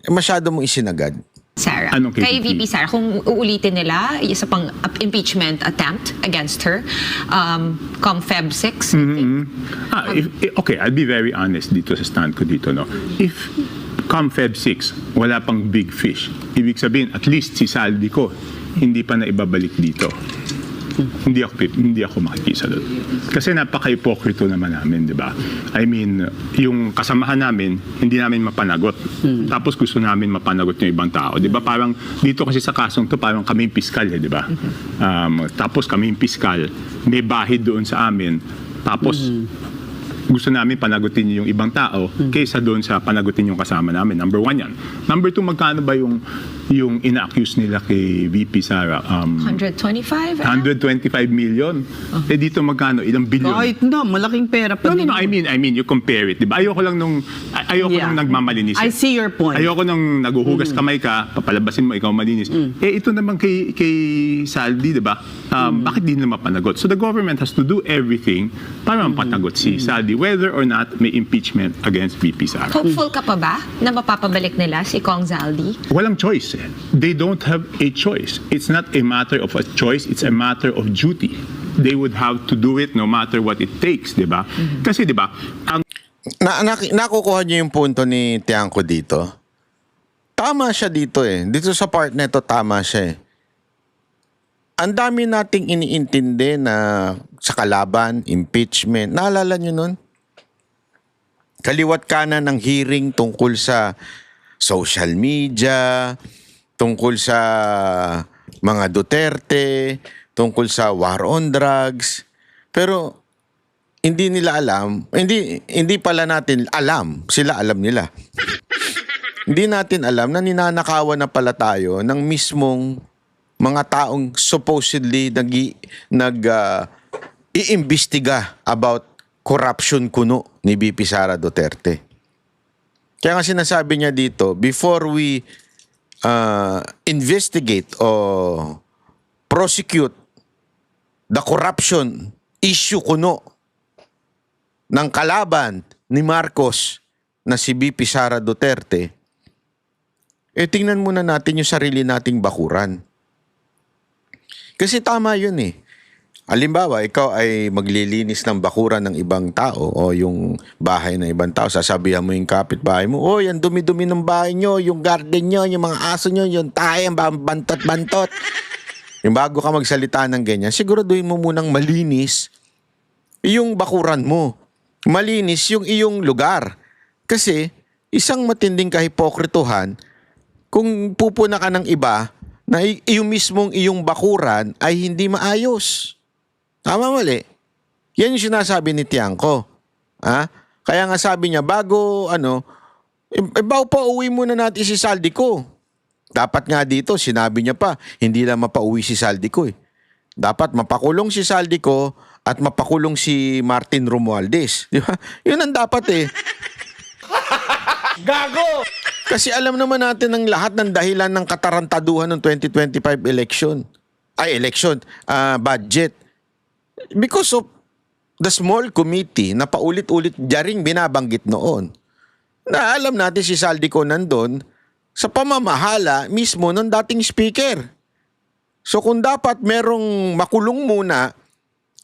masyado mong isinagad. Sara. Anong kay Kay VP Sara, kung uulitin nila isa pang impeachment attempt against her, come Feb 6. Okay, I'll be very honest dito sa stand ko dito, no. If come Feb 6, wala pang big fish, ibig sabihin at least si saldi ko hindi pa na ibabalik dito. Hindi ako makikisa doon. Kasi napaka-hipokrito naman namin, di ba? I mean, yung kasamahan namin, hindi namin mapanagot. Tapos gusto namin mapanagot yung ibang tao. Di ba? Parang dito kasi sa kasong to, parang kami yung piskal, di ba? Tapos kami yung piskal, may bahid doon sa amin. Tapos gusto namin panagutin yung ibang tao kaysa doon sa panagutin yung kasama namin. Number 1 yan. Number 2, magkano ba yung ina-accuse nila kay VP Sara? 125? 125 million. Eh dito magkano? Ilang bilyon? Kahit na, malaking pera pa din. No, I mean, you compare it. Diba? Ayoko lang nung nagmamalinis. I see your point. Ayoko nung naguhugas kamay ka, papalabasin mo, ikaw malinis. Eh ito naman kay Saldi, diba? Bakit di nila mapanagot? So the government has to do everything para mapanagot si Saldi, whether or not may impeachment against VP Sara. Hopeful ka pa ba na mapapabalik nila si Kong Zaldi? Walang choice. They don't have a choice. It's not a matter of a choice, it's a matter of duty. They would have to do it no matter what it takes, di ba? Kasi di ba, ang Nakukuha niyo yung punto ni Tiangco dito. Tama siya dito eh. Dito sa part na ito, tama siya eh. Ang dami nating iniintindi na sa kalaban, impeachment. Naalala niyo nun? Kaliwat kanan ng hearing tungkol sa social media, tungkol sa mga Duterte, tungkol sa war on drugs. Pero hindi nila alam, hindi pala natin alam, sila alam nila. Hindi natin alam na ninanakawan na pala tayo ng mismong mga taong supposedly iimbestiga about corruption kuno ni VP Sara Duterte. Kaya nga sinasabi niya dito, before we investigate or prosecute the corruption issue kuno ng kalaban ni Marcos na si VP Sara Duterte, tingnan muna natin yung sarili nating bakuran. Kasi tama yun eh. Halimbawa, ikaw ay maglilinis ng bakuran ng ibang tao o yung bahay ng ibang tao, sasabihan mo yung kapitbahay mo, "Oh, yan dumi-dumi ng bahay nyo, yung garden nyo, yung mga aso nyo, yung tayo, bantot-bantot." Yung bago ka magsalita ng ganyan, siguraduhin mo munang malinis yung bakuran mo. Malinis yung iyong lugar. Kasi isang matinding kahipokrituhan kung pupuna ka ng iba na yung mismong iyong bakuran ay hindi maayos. Tama mali? Yan yung sinasabi ni Tiangco. Kaya nga sabi niya, bago pa uwi muna natin si Saldi ko. Dapat nga dito, sinabi niya pa, hindi lang mapauwi si Saldi ko eh. Dapat mapakulong si Saldi ko at mapakulong si Martin Romualdez. Di ba? Yun ang dapat eh. Gago! Kasi alam naman natin ang lahat ng dahilan ng katarantaduhan ng 2025 budget. Because of the small committee na paulit-ulit diyaring binabanggit noon. Na alam natin si Saldi ko nandun sa pamamahala mismo ng dating speaker. So kung dapat merong makulong muna,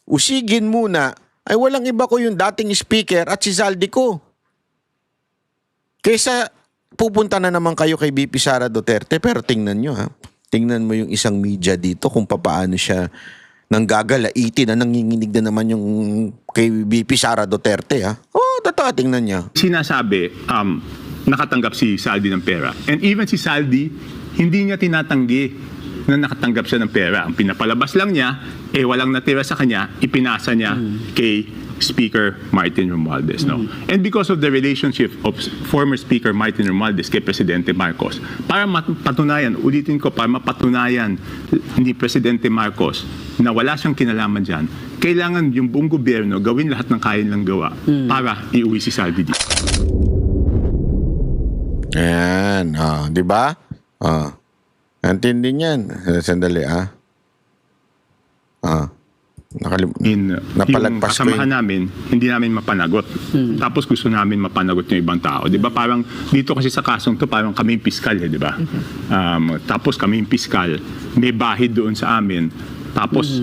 usigin muna, ay walang iba ko yung dating speaker at si Saldi ko. Kaysa pupunta na naman kayo kay VP Sara Duterte, pero tingnan nyo tingnan mo yung isang media dito kung paano siya nanggagalaitin na nanginginig na naman yung kay VP Sara Duterte totoo, tingnan niya. sinasabi, nakatanggap si Saldi ng pera. And even si Saldi, hindi niya tinatanggi na nakatanggap siya ng pera. Ang pinapalabas lang niya, walang natira sa kanya, ipinasa niya kay Speaker Martin Romualdez. No? And because of the relationship of former Speaker Martin Romualdez kay Presidente Marcos, para mapatunayan, ulitin ko, para mapatunayan ni Presidente Marcos na wala siyang kinalaman dyan, kailangan yung buong gobyerno gawin lahat ng kaya nilang gawa para iuwi si Saldi dito. Ayan, di ba? Antindi niyan. Sandali, Napalagpas ko yung kasamahan namin, hindi namin mapanagot. Tapos gusto namin mapanagot yung ibang tao. Di ba parang dito kasi sa kasong to, parang kami yung piskal, di ba? Tapos kami yung piskal, may bahid doon sa amin. Tapos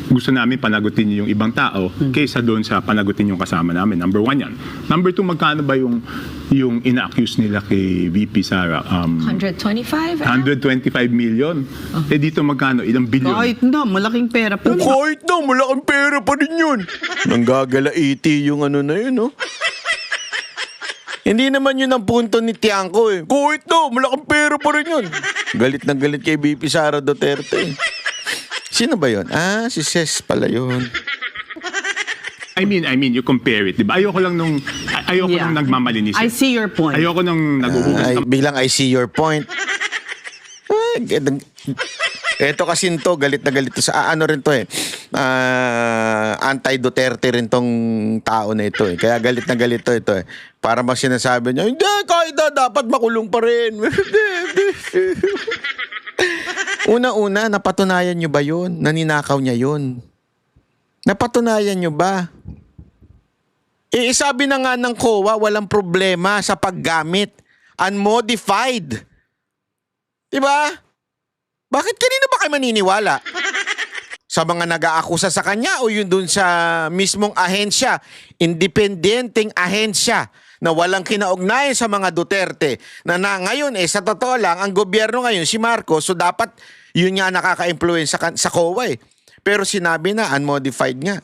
gusto namin panagutin yung ibang tao kaysa doon sa panagutin yung kasama namin. Number 1 yan. Number 2, magkano ba yung ina-accuse nila kay VP Sara? 125? 125 million. Eh dito magkano? Ilang bilyon? Kahit na, malaking pera pa rin. Kahit na, malaking pera pa rin yun. Nanggagalaiti yung ano na yun, no? Hindi naman yun ang punto ni Tiangco eh. Kahit na, malaking pera pa rin yun. Galit na galit kay VP Sara Duterte. Sino ba yun? Si Ses pala yun. I mean, you compare it, di ba? Ayoko lang nung nagmamalinis. I see your point. Ayoko nung naguhugas Biglang I see your point. Eto kasi to, galit na galit to sa ano rin to eh. Anti-Duterte rin tong tao na ito eh. Kaya galit na galit to ito eh. Para mas sinasabi niya, hindi, kahit na dapat makulong pa rin. Una-una, napatunayan nyo ba yun? Naninakaw niya yun. Napatunayan nyo ba? Sabi na nga ng COA, walang problema sa paggamit. Unmodified. Diba? Bakit kanina ba kayo maniniwala? Sa mga nag-aakusa sa kanya o yun dun sa mismong ahensya, independenteng ahensya na walang kinaugnayan sa mga Duterte na ngayon sa totoo lang, ang gobyerno ngayon si Marcos, so dapat yun nga nakaka-influence sa COA eh. Pero sinabi na, unmodified nga.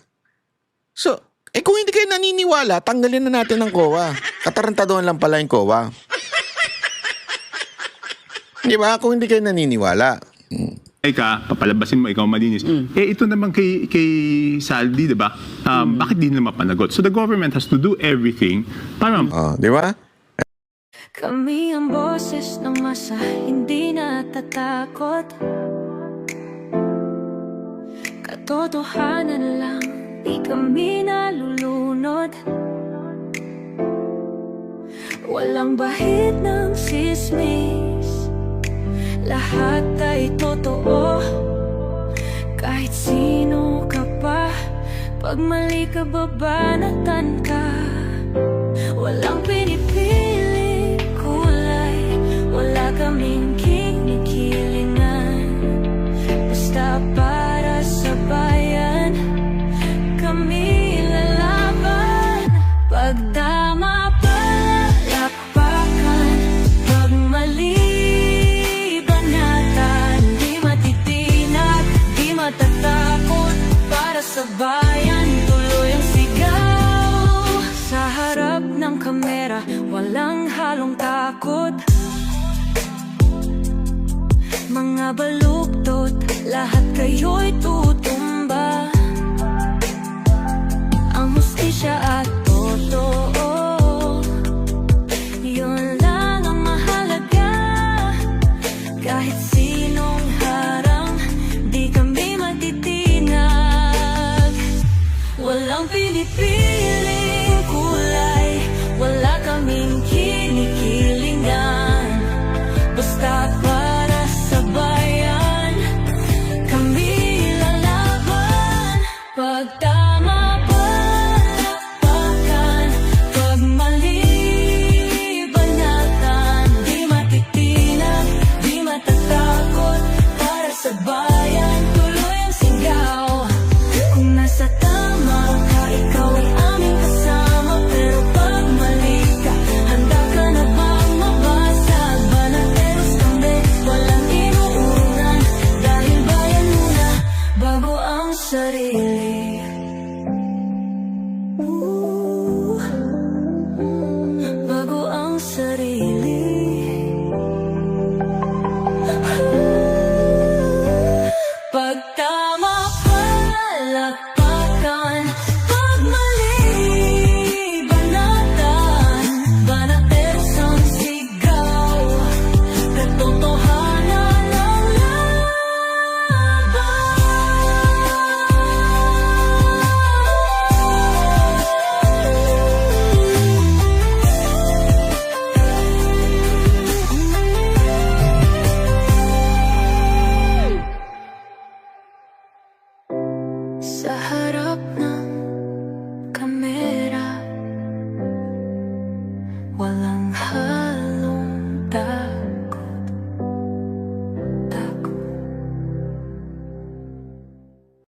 So, kung hindi kayo naniniwala, tanggalin na natin ang COA. Katarantaduhan lang pala yung COA. Di ba? Kung hindi kayo naniniwala. ka, papalabasin mo, ikaw malinis. Ito naman kay Saldi, di ba? Bakit di nila mapanagot? So the government has to do everything para... Di ba? Kami ang boses ng masa, hindi natatakot. Katotohanan lang, di kami nalulunod. Walang bahid ng sismis, lahat ay totoo. Kahit sino ka pa, pag mali ka babanatan ka. Walang pinipiling kulay, wala kaming kinikilingan. Basta para sa bayan, kami lalaban. Pagdama palakpakan, pag mali banatan, di matitinag, di matatakot. Para sa bayan, tuloy ang sigaw. Sa harap ng kamera, walang halong takot. Mga baluktot, lahat kayo'y tutuwa.